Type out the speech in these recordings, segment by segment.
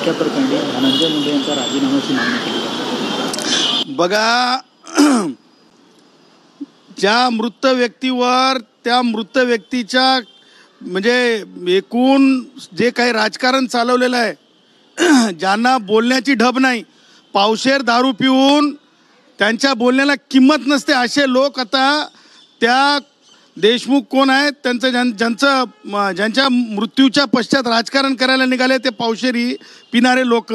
हत्याप्रकरणी धनंजय मुंडे यांचा राजीनाम्याची मागणी केली आहे. बघा, ज्या मृत व्यक्तीवर त्या मृत व्यक्तीच्या म्हणजे एकूण जे काही राजकारण चालवलेलं आहे, ज्यांना बोलण्याची ढब नाही, पावशेर दारू पिऊन त्यांच्या बोलण्याला किंमत नसते, असे लोक आता त्या देशमुख कोण आहेत त्यांचं ज्यांच्या मृत्यूच्या पश्चात राजकारण करायला निघाले ते पावशेरी पिणारे लोक,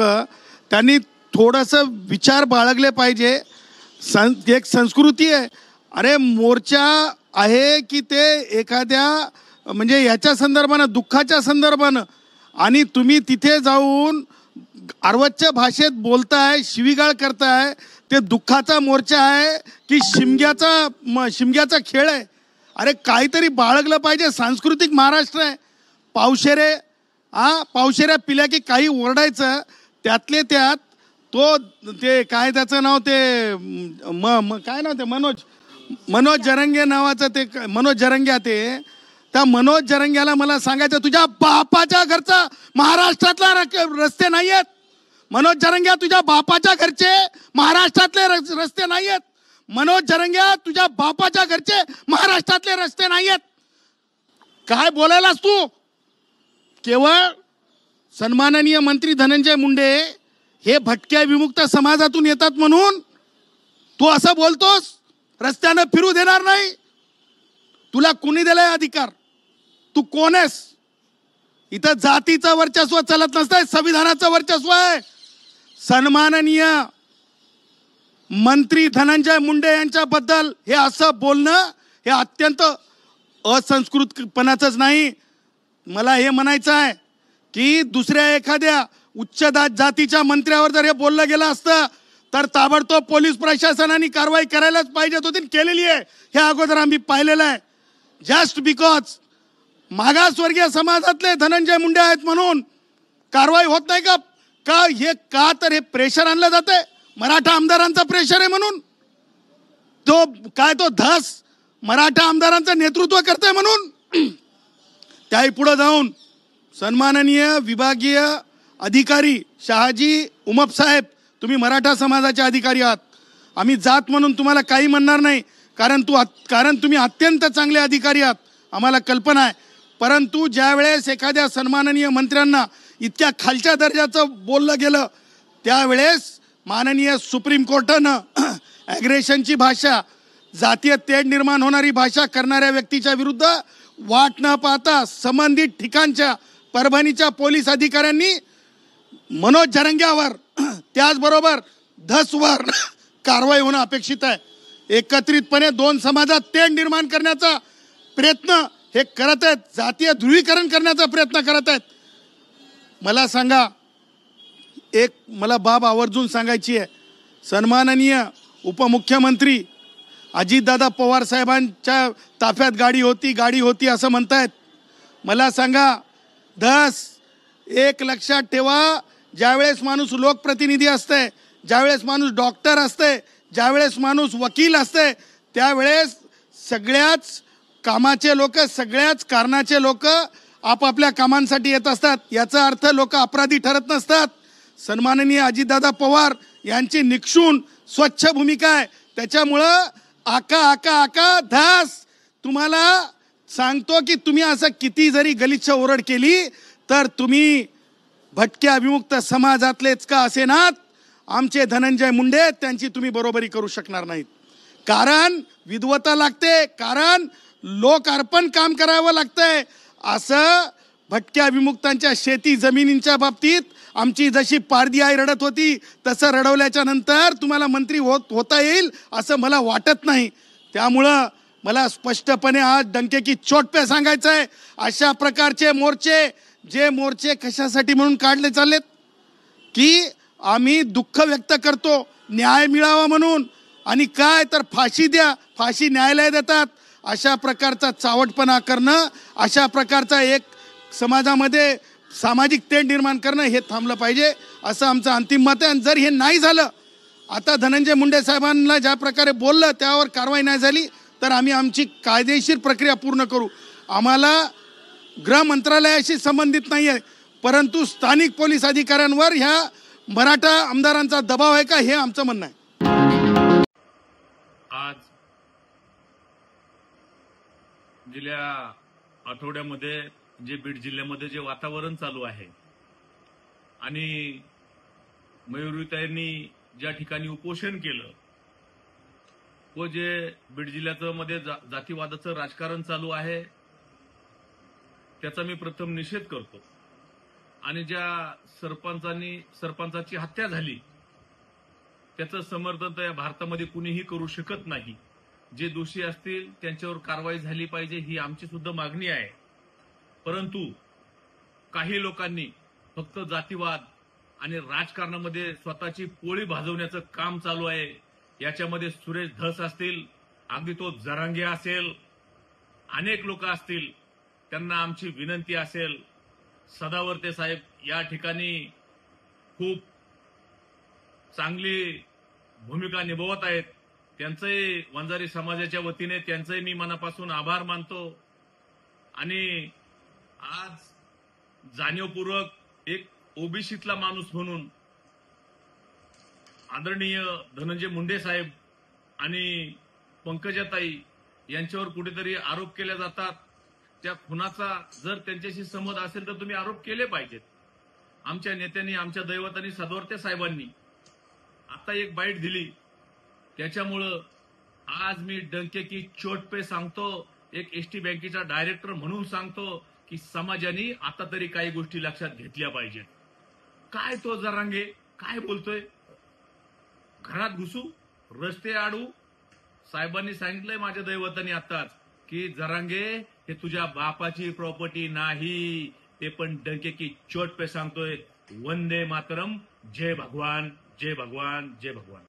त्यांनी थोडंसं विचार बाळगले पाहिजे. एक संस्कृती आहे. अरे मोर्चा आहे की ते एखाद्या म्हणजे याच्या संदर्भानं, दुःखाच्या संदर्भानं, आणि तुम्ही तिथे जाऊन अर्वच्च भाषेत बोलताय, शिवीगाळ करताय. ते दुःखाचा मोर्चा आहे की शिमग्याचा खेळ आहे? अरे काहीतरी बाळगलं पाहिजे. सांस्कृतिक महाराष्ट्र आहे. पावशेऱ्या पिल्या की काही ओरडायचं. त्यातले त्यात ते काय त्याचं नाव, ते काय नाव, ते मनोज जरंगे नावाचं, ते मनोज जरंग्या, ते त्या मनोज जरंग्याला मला सांगायचं, तुझ्या बापाच्या घरचा महाराष्ट्रातला रस्ते नाही आहेत. मनोज जरंग्या, तुझ्या बापाच्या घरचे महाराष्ट्रातले रस्ते नाही आहेत. मनोज जरंग्या, तुझ्या बापाच्या घरचे महाराष्ट्रातले रस्ते नाही आहेत. काय बोलायलास तू? केवळ सन्माननीय मंत्री धनंजय मुंडे हे भटक्या विमुक्त समाजातून येतात म्हणून तू असं बोलतोस? रस्त्यानं फिरू देणार नाही. तुला कुणी दिलाय अधिकार? तू कोण आहेस? इथं जातीचं वर्चस्व चालत नसतंय, संविधानाचं वर्चस्व आहे. सन्माननीय मंत्री धनंजय मुंडे यांच्याबद्दल हे असं बोलणं हे अत्यंत असंस्कृतपणाचंच नाही. मला हे म्हणायचं आहे की दुसऱ्या एखाद्या उच्च जातीच्या मंत्र्यावर जर हे बोललं गेलं असतं तर ताबडतोब पोलीस प्रशासनाने कारवाई करायलाच पाहिजे होती, केलेली आहे. हे अगोदर आम्ही पाहिलेलं आहे. जस्ट बिकॉज मागासवर्गीय समाजातले धनंजय मुंडे आहेत म्हणून कारवाई होत नाही का? का तर हे प्रेशर आणलं जाते, मराठा आमदारांचा प्रेशर आहे म्हणून. तो धस मराठा आमदारांचं नेतृत्व करतोय म्हणून. त्याही पुढे जाऊन सन्माननीय विभागीय अधिकारी शहाजी उमप साहेब, तुम्ही मराठा समाजाचे अधिकारी आहात. आम्ही जात म्हणून तुम्हाला काही म्हणणार नाही, कारण तुम्ही अत्यंत चांगले अधिकारी आहात, आम्हाला कल्पना आहे. परंतु ज्या वेळेस एखाद्या सन्माननीय मंत्र्यांना इतक्या खालच्या दर्जाचं बोललं गेलं त्यावेळेस माननीय सुप्रीम कोर्टानं ॲग्रेशनची भाषा, जातीय तेढ निर्माण होणारी भाषा करणाऱ्या व्यक्तीच्या विरुद्ध वाट न पाहता संबंधित ठिकाणच्या परभणीच्या पोलीस अधिकाऱ्यांनी मनोज जरंग्यावर त्याचबरोबर धसवर कारवाई होणं अपेक्षित आहे. एकत्रितपणे दोन समाजात तेढ निर्माण करण्याचा प्रयत्न हे करत आहेत, जातीय ध्रुवीकरण करण्याचा प्रयत्न करत आहेत. मला सांगा, मला बाब आवर्जून सांगायची आहे. सन्माननीय उपमुख्यमंत्री अजितदादा पवार साहेबांच्या ताफ्यात गाडी होती असं म्हणतायत. मला सांगा, एक लक्षात ठेवा, ज्यावेळेस माणूस लोकप्रतिनिधी असते, ज्यावेळेस माणूस डॉक्टर असते, ज्यावेळेस माणूस वकील असते, त्यावेळेस सगळ्याच कामाचे लोक, सगळ्याच कारणाचे लोक आपापल्या कामांसाठी येत असतात. याचा अर्थ लोक अपराधी ठरत नसतात. सन्माननीय अजितदादा पवार यांची निक्षून स्वच्छ भूमिका आहे. त्याच्यामुळं आका धास तुम्हाला सांगतो की तुम्ही असं किती जरी गलिच्छ ओरड केली तर तुम्ही भटक्या विमुक्त समाजातलेच का असेनात, आमचे धनंजय मुंडे त्यांची तुम्ही बरोबरी करू शकणार नाहीत. कारण विद्वता लागते, कारण लोक अर्पण काम करावं लागतंय. असं भटक्या विमुक्तांच्या शेती जमिनींच्या बाबतीत आमची जशी पारधी आई रडत होती तसं रडवल्याच्या नंतर तुम्हाला मंत्री होता येईल असं मला वाटत नाही. त्यामुळं मला स्पष्टपणे आज डंके की चोट पे सांगायचं आहे, अशा प्रकारचे मोर्चे कशासाठी म्हणून काढले चाललेत की आम्ही दुःख व्यक्त करतो न्याय मिळावा म्हणून, आणि काय तर फाशी द्या, फाशी न्यायालय देतात. अशा प्रकारचा चावटपणा करणं, अशा प्रकारचा एक समाजामध्ये सामाजिक तेढ निर्माण करणं हे थांबलं पाहिजे असं आमचं अंतिम मत आहे. आणि जर हे नाही झालं, आता धनंजय मुंडे साहेबांना ज्या प्रकारे बोललं त्यावर कारवाई नाही झाली तर आम्ही आमची कायदेशीर प्रक्रिया पूर्ण करू. आम्हाला गृह मंत्रालयाशी संबंधित नाही आहे, परंतु स्थानिक पोलीस अधिकाऱ्यांवर ह्या मराठा आमदारांचा दबाव आहे का, हे आमचं म्हणणं आहे. आज गेल्या आठवड्यामध्ये जे बीड जिल्ह्यामध्ये जे वातावरण चालू आहे आणि मयुरीताईंनी ज्या ठिकाणी उपोषण केलं व जे बीड जिल्ह्याचं मध्ये जातीवादाचं राजकारण चालू आहे त्याचा मी प्रथम निषेध करतो. आणि ज्या सरपंचाची हत्या झाली त्याचं समर्थन तर या भारतामध्ये कुणीही करू शकत नाही. जे दोषी असतील त्यांच्यावर कारवाई झाली पाहिजे ही आमची सुद्धा मागणी आहे. परंतु काही लोकांनी फक्त जातीवाद आणि राजकारणामध्ये स्वतःची पोळी भाजवण्याचं काम चालू आहे. याच्यामध्ये सुरेश धस असतील, अगदी तो जरांगे असेल, अनेक लोक असतील. त्यांना आमची विनंती असेल, सदावर्ते साहेब या ठिकाणी खूप चांगली भूमिका निभावत आहेत. त्यांचंही वंजारी समाजाच्या वतीने त्यांचंही मी मनापासून आभार मानतो. आणि आज जाणीवपूर्वक एक ओबीसीतला माणूस म्हणून आदरणीय धनंजय मुंडे साहेब आणि पंकजाताई यांच्यावर कुठेतरी आरोप केले जातात. त्या खुनाचा जर त्यांच्याशी संबंध असेल तर तुम्ही आरोप केले पाहिजेत. आमच्या नेत्यांनी, आमच्या दैवतांनी, सदवर्ते साहेबांनी आता एक बाईट दिली. त्याच्यामुळं आज मी डंके की चोट पे सांगतो, एक एसटी बँकेचा डायरेक्टर म्हणून सांगतो की समाजाने आता तरी काही गोष्टी लक्षात घेतल्या पाहिजेत. काय तो जरांगे काय बोलतोय? घरात घुसू, रस्ते आडू. साहेबांनी सांगितलंय माझ्या दैवतांनी आताच की जरांगे हे तुझ्या बापाची प्रॉपर्टी नाही. ते पण डंके की चोट पे सांगतोय. वंदे मातरम, जय भगवान, जय भगवान, जय भगवान.